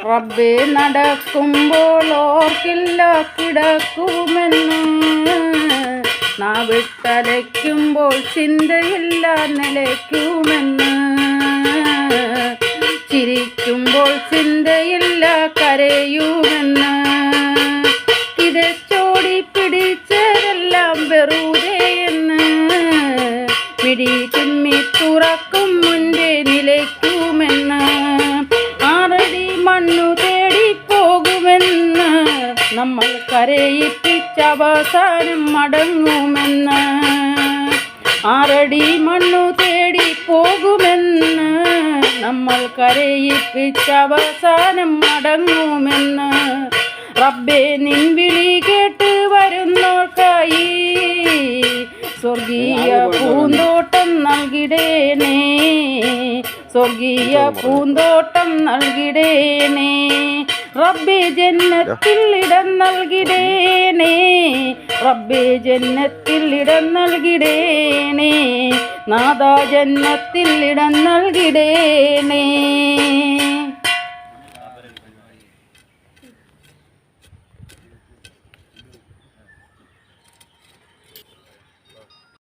റബ്ബേ നടക്കുമ്പോൾ ഓർക്കില്ല കിടക്കുമെന്ന്, നാവിട്ടലയ്ക്കുമ്പോൾ ചിന്തയില്ല നിലയ്ക്കുമെന്ന്, ചിരിക്കുമ്പോൾ ചിന്തയില്ല കരയുമെന്ന്, കിതച്ചോടി പിടിച്ചതെല്ലാം വെറുതെയെന്ന്, പിടി തുമ്മി തുറക്കും മുൻപേ നിലയ്ക്കുമെന്ന്, ആറടി മണ്ണു തേടി പോകുമെന്ന്, നമ്മൾ കരയിപ്പിച്ച അവസാനം മടങ്ങുമെന്ന്, ആറടി മണ്ണു തേടി പോകുമെന്ന്, നമ്മൾ കരയിപ്പിച്ച അവസാനം മടങ്ങുമെന്ന്. റബ്ബേ നിൻ വിളി കേട്ട് വരുന്നോർക്കായി സ്വർഗീയ പൂന്തോട്ടം നൽകിടേനേ, സ്വർഗീയ പൂന്തോട്ടം നൽകിടേനേ. റബ്ബേ ജന്നത്തിൽ ഇടം നൽകിടേനേ, റബ്ബേ ജന്നത്തിൽ ഇടം നൽകിടേനേ, നാദാ ജന്നത്തിൽ ഇടം നൽകിടേനേ.